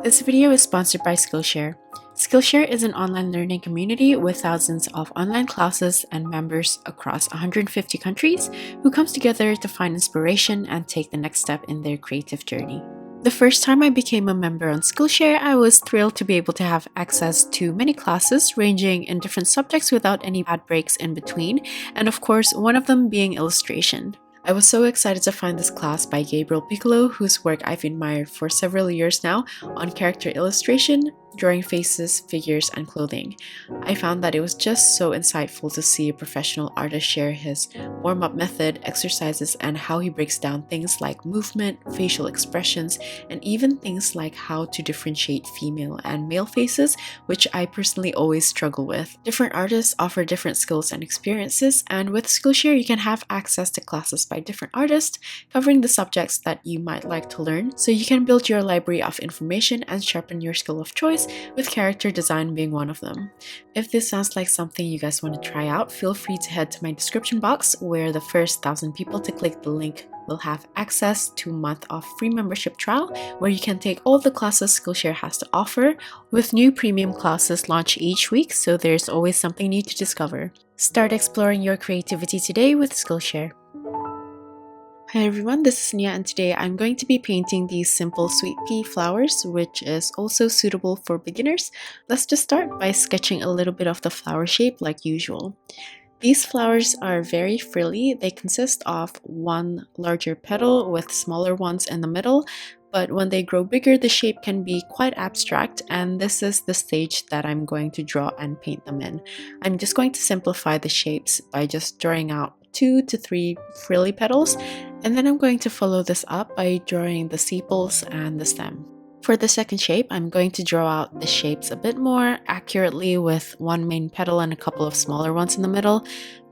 This video is sponsored by Skillshare. Skillshare is an online learning community with thousands of online classes and members across 150 countries who comes together to find inspiration and take the next step in their creative journey. The first time I became a member on Skillshare, I was thrilled to be able to have access to many classes ranging in different subjects without any bad breaks in between, and of course, one of them being illustration. I was so excited to find this class by Gabriel Piccolo, whose work I've admired for several years now on character illustration, drawing faces, figures, and clothing. I found that it was just so insightful to see a professional artist share his warm-up method, exercises, and how he breaks down things like movement, facial expressions, and even things like how to differentiate female and male faces, which I personally always struggle with. Different artists offer different skills and experiences, and with Skillshare you can have access to classes by different artists covering the subjects that you might like to learn, so you can build your library of information and sharpen your skill of choice, with character design being one of them. If this sounds like something you guys want to try out, feel free to head to my description box where the first 1,000 people to click the link will have access to a month of free membership trial where you can take all the classes Skillshare has to offer, with new premium classes launched each week, so there's always something new to discover. Start exploring your creativity today with Skillshare. Hi everyone, this is Nia, and today I'm going to be painting these simple sweet pea flowers, which is also suitable for beginners. Let's just start by sketching a little bit of the flower shape like usual. These flowers are very frilly. They consist of one larger petal with smaller ones in the middle, but when they grow bigger, the shape can be quite abstract, and this is the stage that I'm going to draw and paint them in. I'm just going to simplify the shapes by just drawing out 2 to 3 frilly petals, and then I'm going to follow this up by drawing the sepals and the stem. For the second shape, I'm going to draw out the shapes a bit more accurately with one main petal and a couple of smaller ones in the middle,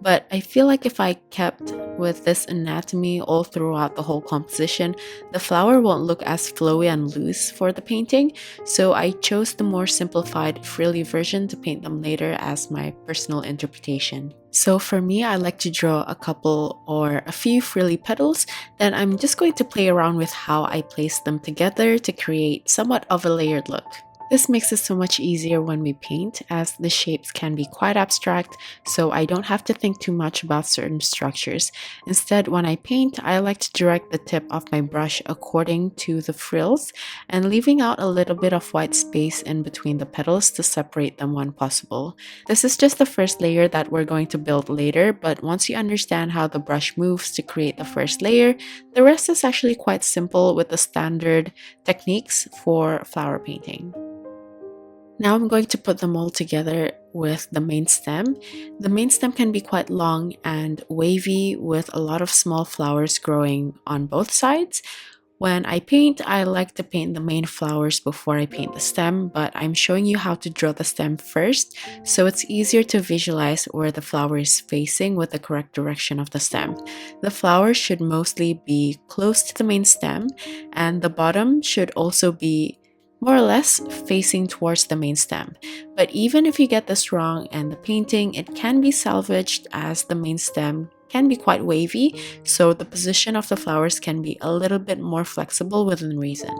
but I feel like if I kept with this anatomy all throughout the whole composition, the flower won't look as flowy and loose for the painting, so I chose the more simplified frilly version to paint them later as my personal interpretation. So for me, I like to draw a couple or a few frilly petals, then I'm just going to play around with how I place them together to create somewhat of a layered look. This makes it so much easier when we paint, as the shapes can be quite abstract, so I don't have to think too much about certain structures. Instead, when I paint, I like to direct the tip of my brush according to the frills and leaving out a little bit of white space in between the petals to separate them when possible. This is just the first layer that we're going to build later, but once you understand how the brush moves to create the first layer, the rest is actually quite simple with the standard techniques for flower painting. Now I'm going to put them all together with the main stem. The main stem can be quite long and wavy with a lot of small flowers growing on both sides. When I paint, I like to paint the main flowers before I paint the stem, but I'm showing you how to draw the stem first, so it's easier to visualize where the flower is facing with the correct direction of the stem. The flower should mostly be close to the main stem, and the bottom should also be more or less facing towards the main stem. But even if you get this wrong in the painting, it can be salvaged, as the main stem can be quite wavy, so the position of the flowers can be a little bit more flexible within reason.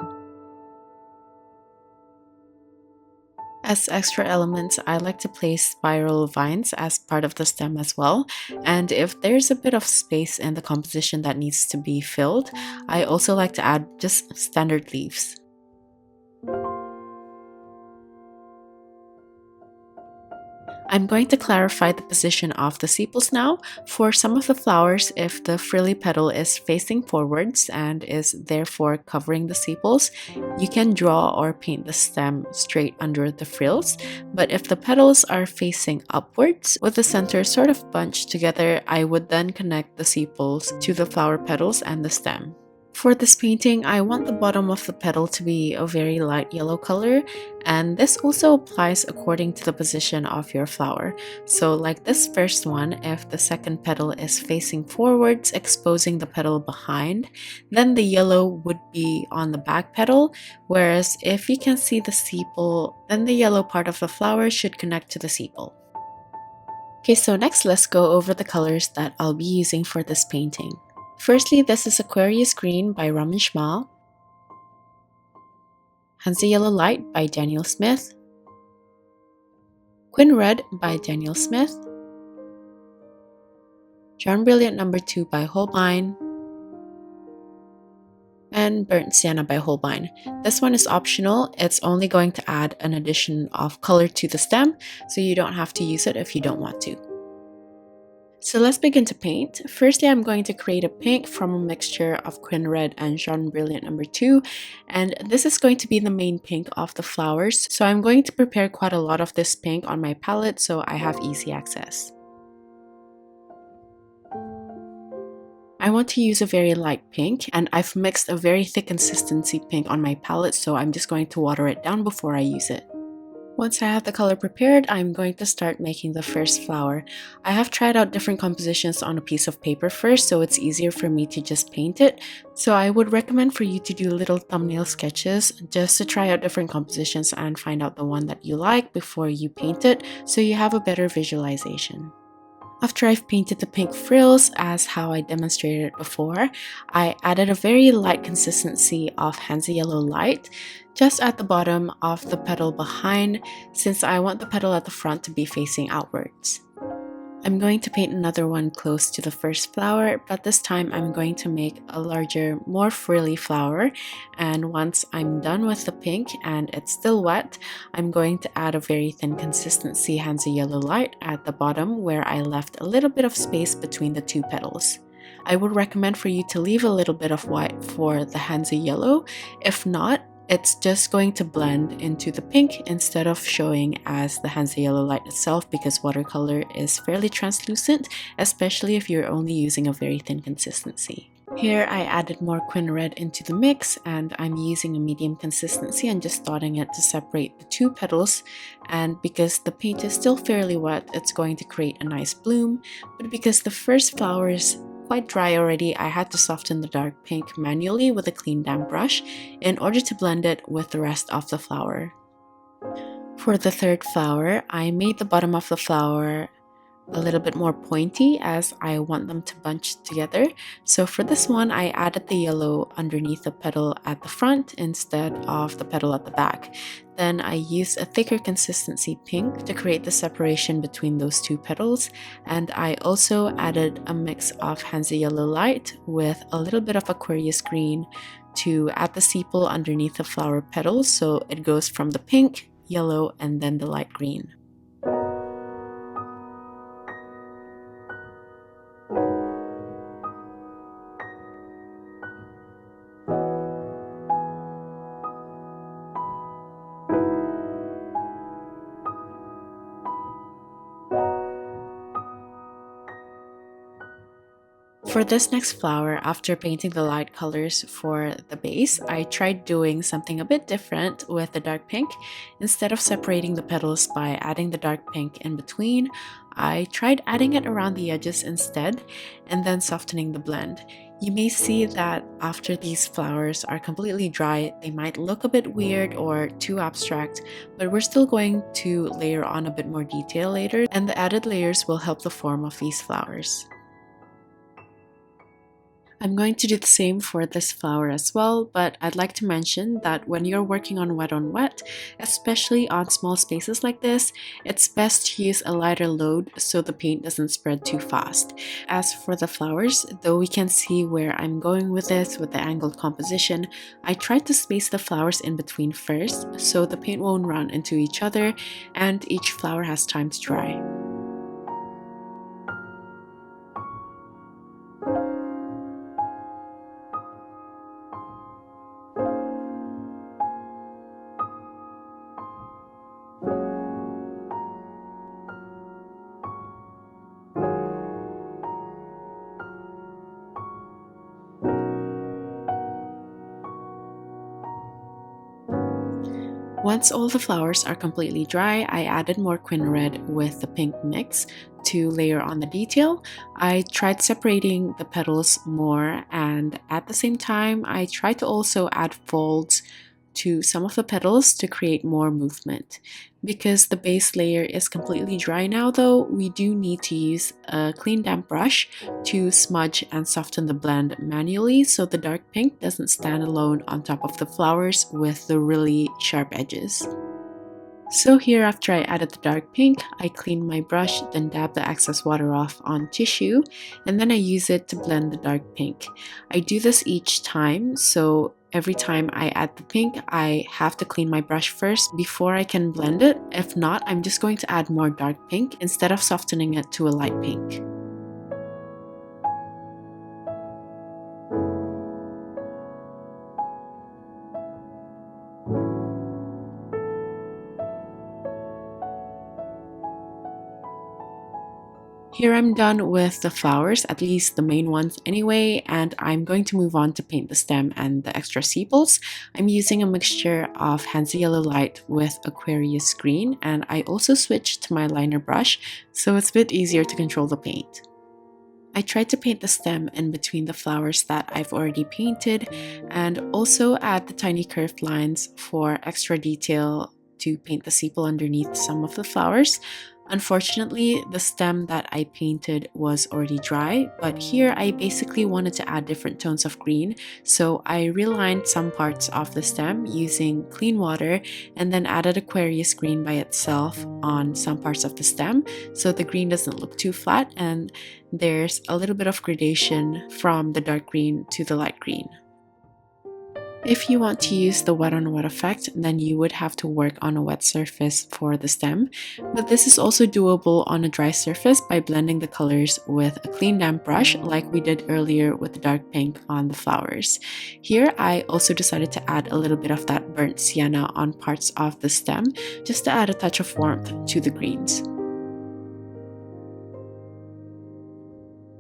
As extra elements, I like to place spiral vines as part of the stem as well, and if there's a bit of space in the composition that needs to be filled, I also like to add just standard leaves. I'm going to clarify the position of the sepals now. For some of the flowers, if the frilly petal is facing forwards and is therefore covering the sepals, you can draw or paint the stem straight under the frills. But if the petals are facing upwards with the center sort of bunched together, I would then connect the sepals to the flower petals and the stem. For this painting, I want the bottom of the petal to be a very light yellow color, and this also applies according to the position of your flower. So like this first one, if the second petal is facing forwards, exposing the petal behind, then the yellow would be on the back petal, whereas if you can see the sepal, then the yellow part of the flower should connect to the sepal. Okay, so next let's go over the colors that I'll be using for this painting. Firstly, this is Aquarius Green by Szmal. Hansa Yellow Light by Daniel Smith, Quin Red by Daniel Smith, Jaune Brilliant No. 2 by Holbein, and Burnt Sienna by Holbein. This one is optional. It's only going to add an addition of color to the stem, so you don't have to use it if you don't want to. So let's begin to paint. Firstly, I'm going to create a pink from a mixture of Quin Red and Jaune Brilliant No. 2, and this is going to be the main pink of the flowers. So I'm going to prepare quite a lot of this pink on my palette so I have easy access. I want to use a very light pink, and I've mixed a very thick consistency pink on my palette, so I'm just going to water it down before I use it. Once I have the color prepared, I'm going to start making the first flower. I have tried out different compositions on a piece of paper first, so it's easier for me to just paint it. So I would recommend for you to do little thumbnail sketches just to try out different compositions and find out the one that you like before you paint it, so you have a better visualization. After I've painted the pink frills as how I demonstrated before, I added a very light consistency of Hansa Yellow Light just at the bottom of the petal behind, since I want the petal at the front to be facing outwards. I'm going to paint another one close to the first flower, but this time I'm going to make a larger, more frilly flower, and once I'm done with the pink and it's still wet, I'm going to add a very thin consistency Hansa Yellow Light at the bottom where I left a little bit of space between the two petals. I would recommend for you to leave a little bit of white for the Hansa Yellow. If not, it's just going to blend into the pink instead of showing as the Hansa Yellow Light itself, because watercolor is fairly translucent, especially if you're only using a very thin consistency. Here I added more Quin Red into the mix, and I'm using a medium consistency and just dotting it to separate the two petals, and because the paint is still fairly wet, it's going to create a nice bloom, but because the first flower is quite dry already, I had to soften the dark pink manually with a clean damp brush in order to blend it with the rest of the flower. For the third flower, I made the bottom of the flower a little bit more pointy as I want them to bunch together. So for this one, I added the yellow underneath the petal at the front instead of the petal at the back. Then I used a thicker consistency pink to create the separation between those two petals, and I also added a mix of Hansa Yellow Light with a little bit of Aquarius green to add the sepal underneath the flower petals, so it goes from the pink, yellow, and then the light green. For this next flower, after painting the light colors for the base, I tried doing something a bit different with the dark pink. Instead of separating the petals by adding the dark pink in between, I tried adding it around the edges instead, and then softening the blend. You may see that after these flowers are completely dry, they might look a bit weird or too abstract, but we're still going to layer on a bit more detail later, and the added layers will help the form of these flowers. I'm going to do the same for this flower as well, but I'd like to mention that when you're working on wet, especially on small spaces like this, it's best to use a lighter load so the paint doesn't spread too fast. As for the flowers, though we can see where I'm going with this with the angled composition, I tried to space the flowers in between first so the paint won't run into each other and each flower has time to dry. Once all the flowers are completely dry, I added more Quin Red with the pink mix to layer on the detail. I tried separating the petals more, and at the same time, I tried to also add folds to some of the petals to create more movement. Because the base layer is completely dry now though, we do need to use a clean damp brush to smudge and soften the blend manually so the dark pink doesn't stand alone on top of the flowers with the really sharp edges. So here, after I added the dark pink, I cleaned my brush, then dab the excess water off on tissue, and then I use it to blend the dark pink. I do this each time, so every time I add the pink, I have to clean my brush first before I can blend it. If not, I'm just going to add more dark pink instead of softening it to a light pink. Here I'm done with the flowers, at least the main ones anyway, and I'm going to move on to paint the stem and the extra sepals. I'm using a mixture of Hansa Yellow Light with Aquarius Green, and I also switched to my liner brush, so it's a bit easier to control the paint. I tried to paint the stem in between the flowers that I've already painted, and also add the tiny curved lines for extra detail to paint the sepal underneath some of the flowers. Unfortunately, the stem that I painted was already dry, but here I basically wanted to add different tones of green, so I relined some parts of the stem using clean water and then added Aquarius green by itself on some parts of the stem so the green doesn't look too flat and there's a little bit of gradation from the dark green to the light green. If you want to use the wet on wet effect, then you would have to work on a wet surface for the stem, but this is also doable on a dry surface by blending the colors with a clean damp brush like we did earlier with the dark pink on the flowers. Here I also decided to add a little bit of that burnt sienna on parts of the stem just to add a touch of warmth to the greens.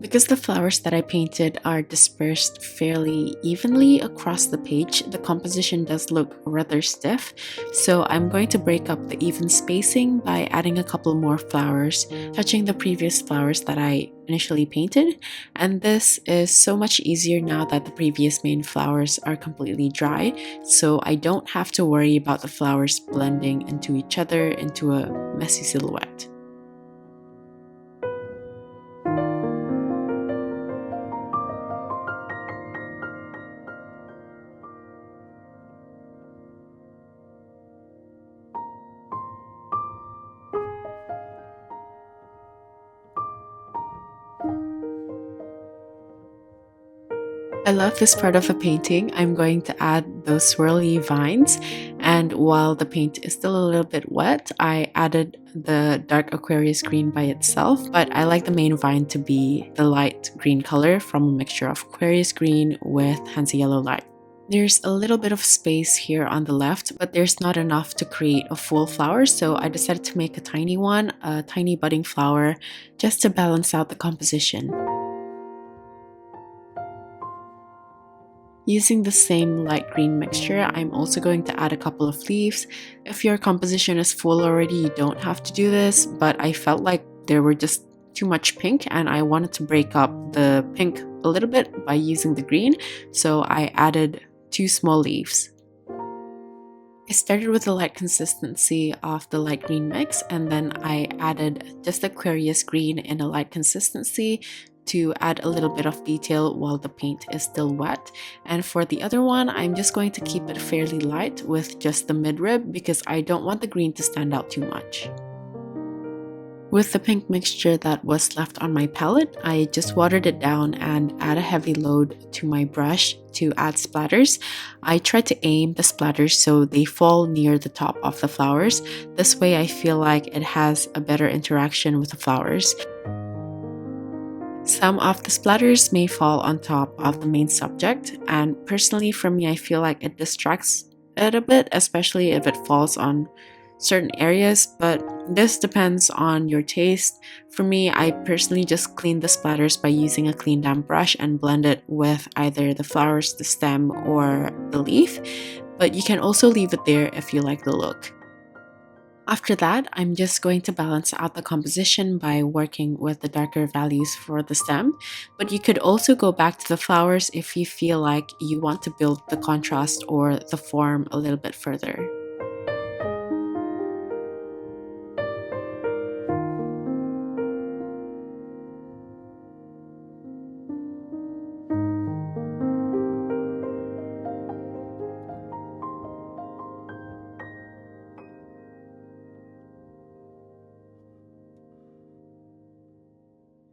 Because the flowers that I painted are dispersed fairly evenly across the page, the composition does look rather stiff, so I'm going to break up the even spacing by adding a couple more flowers, touching the previous flowers that I initially painted, and this is so much easier now that the previous main flowers are completely dry, so I don't have to worry about the flowers blending into each other into a messy silhouette. I love this part of the painting. I'm going to add those swirly vines, and while the paint is still a little bit wet, I added the dark Aquarius green by itself, but I like the main vine to be the light green color from a mixture of Aquarius green with Hansa Yellow Light. There's a little bit of space here on the left, but there's not enough to create a full flower, so I decided to make a tiny one, a tiny budding flower, just to balance out the composition. Using the same light green mixture, I'm also going to add a couple of leaves. If your composition is full already, you don't have to do this, but I felt like there were just too much pink and I wanted to break up the pink a little bit by using the green, so I added 2 small leaves. I started with the light consistency of the light green mix, and then I added just Aquarius green in a light consistency to add a little bit of detail while the paint is still wet. And for the other one, I'm just going to keep it fairly light with just the midrib because I don't want the green to stand out too much. With the pink mixture that was left on my palette, I just watered it down and add a heavy load to my brush to add splatters. I try to aim the splatters so they fall near the top of the flowers. This way I feel like it has a better interaction with the flowers. Some of the splatters may fall on top of the main subject, and personally for me I feel like it distracts it a bit, especially if it falls on certain areas, but this depends on your taste. For me, I personally just clean the splatters by using a clean damp brush and blend it with either the flowers, the stem, or the leaf, but you can also leave it there if you like the look. After that, I'm just going to balance out the composition by working with the darker values for the stem, but you could also go back to the flowers if you feel like you want to build the contrast or the form a little bit further.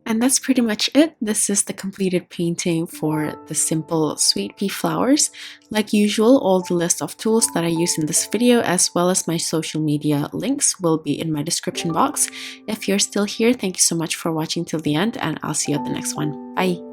And that's pretty much it. This is the completed painting for the simple sweet pea flowers. Like usual, all the list of tools that I use in this video as well as my social media links will be in my description box. If you're still here, thank you so much for watching till the end, and I'll see you at the next one. Bye!